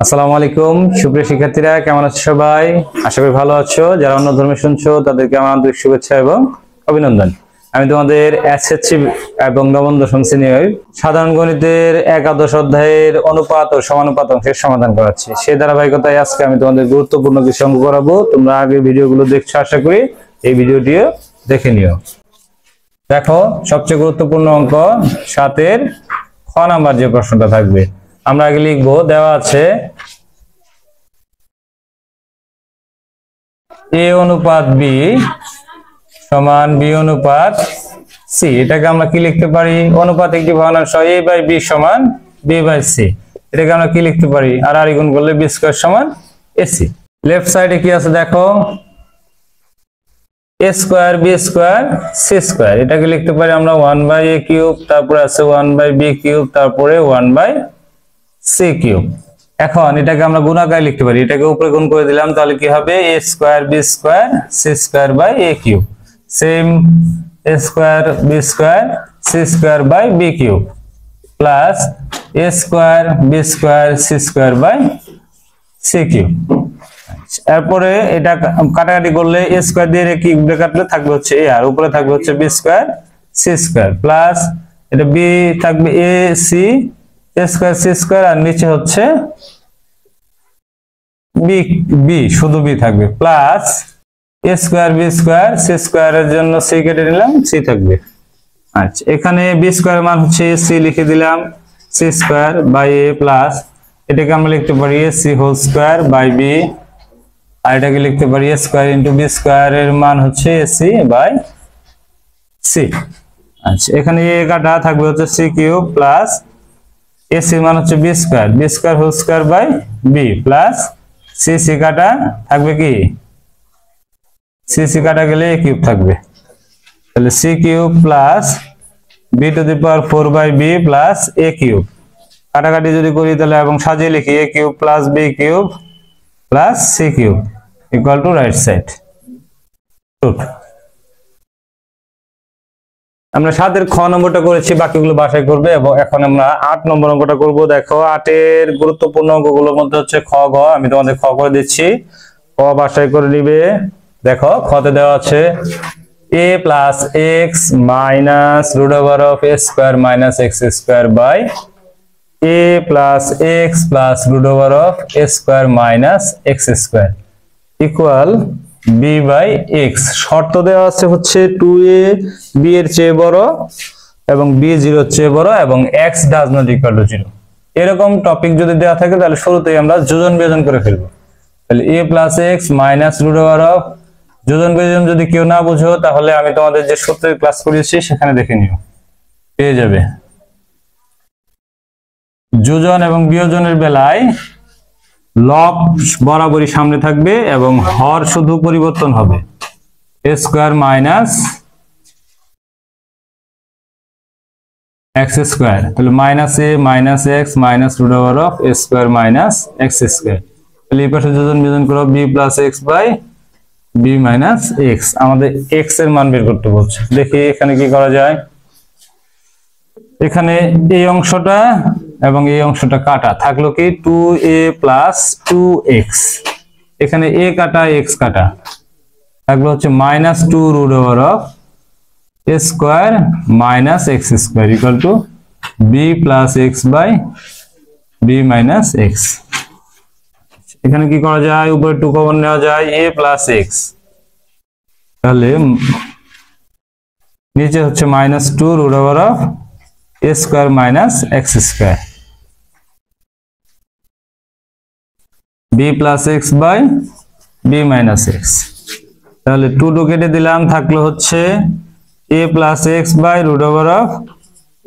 আসসালামু আলাইকুম সুপ্রিয় শিক্ষার্থীরা, কেমন আছো সবাই? আশা করি ভালো আছো। যারা অন্য ধর্মে শুনছো তাদেরকে আমার আন্তরিক শুভেচ্ছা এবং অভিনন্দন। আমি তোমাদের এসএসসি এবং নবম দশম শ্রেণীর সাধারণ গণিতের একাদশ অধ্যায়ের অনুপাত ও সমানুপাত অংশের সমাধান করাচ্ছি। সেই ধারাবাহিকতায় আজকে আমি তোমাদের গুরুত্বপূর্ণ কিছু অঙ্ক করাবো। তোমরা আগে ভিডিওগুলো দেখছো, আশা করি এই ভিডিওটিও দেখে নিও। দেখো, সবচেয়ে গুরুত্বপূর্ণ অঙ্ক 7-এর খ নাম্বার যে প্রশ্নটা থাকবে, আমরা আগে লিখবো। দেওয়া আছে a অনুপাত b সমান b অনুপাত c। এটাকে আমরা কি লিখতে পারি? অনুপাত একটি ভগ্নাংশ a বাই b সমান b বাই c। এটাকে আমরা কি লিখতে পারি? আর গুণ করলে b স্কয়ার সমান ac। লেফট সাইডে কি আছে দেখো, a square b square c square. এটাকে লিখতে পারি আমরা 1 বাই a কিউব, তারপরে আছে 1 বাই b কিউব, তারপরে 1 বাই c কিউব। এখন এটাকে আমরা গুণাকারে লিখতে পারি। এটাকে উপরে গুণ করে দিলাম, তাহলে কি হবে? a square b square c square by a cube. Same a square b square c square by b cube plus a square b square c square by c cube. এরপরে এটা কাটাকাটি করলে a স্কয়ার দিয়ে cube কাটলে থাকবে হচ্ছে a, আর উপরে থাকবে হচ্ছে b square c square plus এটা b থাকবে a c a square c square, আর নিচে হচ্ছে b শুধু b থাকবে plus a square b square c স্কয়ারের জন্য c কেটে নিলাম, c থাকবে। আচ্ছা, এখানে b স্কয়ার মান হচ্ছে c লিখে দিলাম, c square by a plus এটাকে আমরা লিখতে পারি c whole square by b, আর এটাকে লিখতে পারি a square into b square এর মান হচ্ছে ac বাই c। আচ্ছা, এখানে a কাটা থাকবে হচ্ছে c কিউব প্লাস ac মান হচ্ছে b square whole square by b plus c কাটা থাকবে কি? c কাটা গেলে a কিউব থাকবে, তাহলে c cube plus b to the power 4 by b plus a cube. কাটাকাটি যদি করি তাহলে এবং সাজিয়ে লিখি a cube plus b cube plus c cube equal to right side root. আমরা 7-এর খ নম্বরটা করেছি, বাকিগুলো বাসায় করবে। এবং এখন আমরা 8 নম্বর অঙ্কটা করব। দেখো, 8-এর গুরুত্বপূর্ণ অঙ্কগুলোর মধ্যে হচ্ছে খ গ। আমি তোমাদের খ করে দিচ্ছি, ক বাসায় করে নিবে। দেখো, খতে দেওয়া আছে a plus x minus root over of a square minus x square by a plus x plus root over of a square minus x square equal b by x. শর্ত দেওয়া আছে হচ্ছে 2a b এর চেয়ে বড় এবং b 0 এর চেয়ে বড় এবং x does not equal to 0। এরকম টপিক যদি দেওয়া থাকে তাহলে শুরুতেই আমরা যোজন বিয়োজন করে ফেলবো। তাহলে a plus x minus root over of, যোজন বিয়োজন যদি কেউ না বুঝো তাহলে আমি তোমাদের যে সূত্রের ক্লাস করিয়েছি সেখানে দেখে নিও, পেয়ে যাবে। যোজন এবং বিয়োজনের বেলায় লব বরাবরই সামনে থাকবে এবং হর শুধু পরিবর্তন হবে, a square minus x square. তাহলে minus a minus x minus root over of a square minus x square. তাহলে এই পাশে যোজন বিয়োজন করো, b plus x by b minus x. আমাদের x এর মান বের করতে বলছে। দেখি এখানে কি করা যায়। এখানে এই অংশটা এবং এই অংশটা কাটা থাকলো কি 2a প্লাস 2x। এখানে a কাটা x কাটা থাকলো হচ্ছে minus 2 root over of a square minus x square equal to b plus x by b minus x. এখানে কি করা যায়? উপরে 2 কমন নেওয়া যায়, a প্লাস এক্স, তাহলে নিচে হচ্ছে minus 2 root over of a square minus x square b plus x by b minus x. তাহলে 2 কেটে দিলাম, থাকলো হচ্ছে a plus x by root over of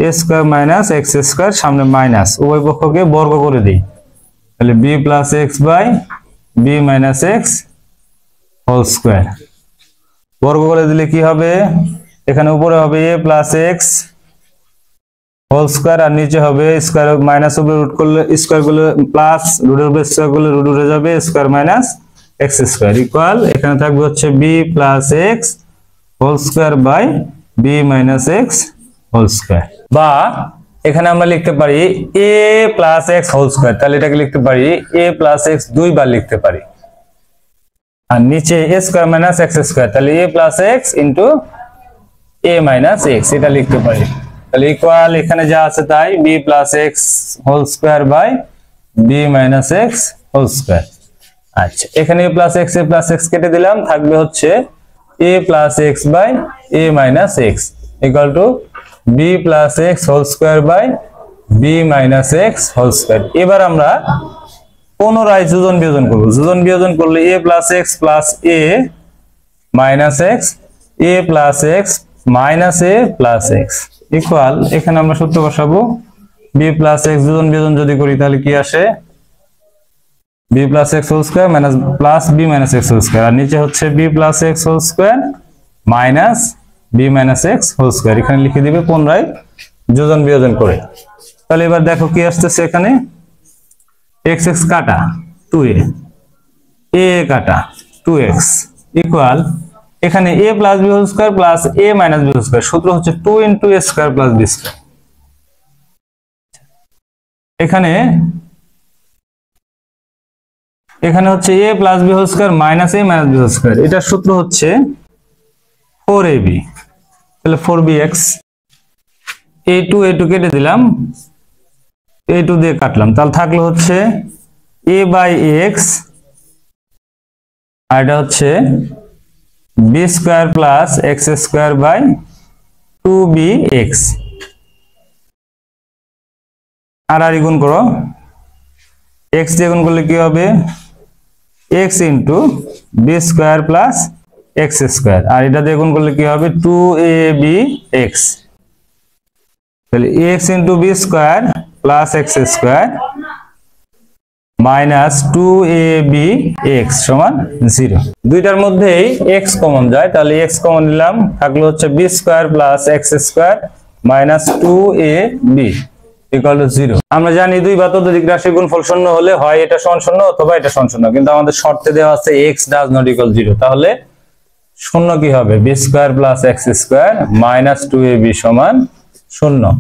a square minus x square, সামনে minus, উভয় পক্ষকে বর্গ করে দিই। তাহলে b plus x by b minus x whole square. বর্গ করে দিলে কি হবে? এখানে উপরে হবে a plus x whole square আর নিচে হবে স্কয়ার মাইনাস উপরে রুট করলে স্কয়ার করলে প্লাস রুটের উপরে স্কয়ার করলে রুট উঠে যাবে, square minus x square equal এখানে থাকবে হচ্ছে b plus x whole square by b minus x whole square. বা এখানে আমরা লিখতে পারি a plus x whole square, তাহলে এটাকে লিখতে পারি a প্লাস এক্স দুইবার লিখতে পারি। আর নিচে a square minus x square, তাহলে a plus x into a minus x এটা লিখতে পারি। তাহলে ইকুয়াল এখানে যা আছে তাই b plus x whole square by b minus x whole square. আচ্ছা, এখানে a প্লাস এক্স কেটে দিলাম, থাকবে হচ্ছে a plus x by a minus x equal to b plus x whole square by b minus x whole square. এবার আমরা পুনরায় যোজন বিয়োজন করব। যোজন বিয়োজন করলে a plus x plus a minus x, a plus x minus a plus x equal, এখানে আমরা সূত্র বসাবো b প্লাস এক্স যোজন বিয়োজন যদি করি তাহলে কি আসে b plus x whole square minus plus b minus x whole square, আর নিচে হচ্ছে b plus x whole square minus b minus x whole square. এখানে লিখে দিবে পুনরায় যোজন বিয়োজন করে। তাহলে এবার দেখো কি আসতেছে, এখানে x x কাটা 2a, a কাটা 2x ইকুয়াল, এখানে a plus b whole square plus a minus b whole square, সূত্র হচ্ছে 2 into a square plus b square. এখানে হচ্ছে a plus b whole square minus a minus b whole square, এটার সূত্র হচ্ছে 4ab, তাহলে 4bx, a2 কেটে দিলাম, a2 দিয়ে কাটলাম, তাহলে থাকলো হচ্ছে a বাই x, আর এটা হচ্ছে b square plus x square by 2bx, আর গুণ করো, x দিয়ে গুণ করলে কি হবে x into b square plus x square, আর এটা দিয়ে গুণ করলে কি হবে 2abx, তাহলে x into b square plus x square minus 2abx সমান 0। দুইটার মধ্যেই x কমন যায়, তাহলে x কমন নিলাম, থাকলো হচ্ছে b square plus x square minus 2ab equal to 0। আমরা জানি দুই বা ততোধিক রাশির গুণফল শূন্য হলে হয় এটা সমান শূন্য অথবা এটা সমান শূন্য, কিন্তু আমাদের শর্তে দেওয়া আছে x ডাজ নট ইকুয়াল 0, তাহলে শূন্য কি হবে b square plus x square minus 2ab সমান 0।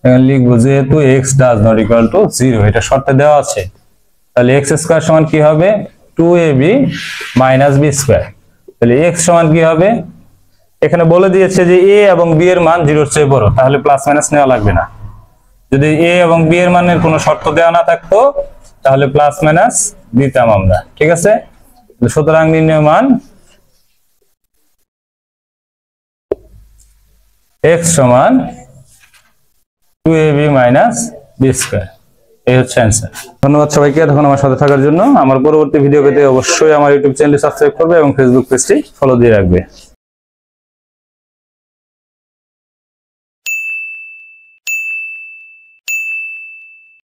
এখানে লিখবো যেহেতু x does not equal to 0, এটা শর্তে দেওয়া আছে, তাহলে x স্কয়ার সমান কি হবে 2ab মাইনাস b স্কয়ার। তাহলে x সমান কি হবে, এখানে বলে দিয়েছে যে a এবং b এর মান 0 এর চেয়ে বড়, তাহলে প্লাস মাইনাস নেওয়া লাগবে না। যদি a এবং b এর মানের কোনো শর্ত দেওয়া না থাকতো তাহলে প্লাস মাইনাস দিতাম আমরা, ঠিক আছে। সুতরাং নির্ণয় মান x সমান 2ab মাইনাস b স্কয়ার, এই হচ্ছে অ্যান্সার। ধন্যবাদ সবাইকে এতক্ষণ আমার সাথে থাকার জন্য। আমার পরবর্তী ভিডিও পেতে অবশ্যই আমার ইউটিউব চ্যানেলটি সাবস্ক্রাইব করবে এবং ফেসবুক পেজটি ফলো দিয়ে রাখবে।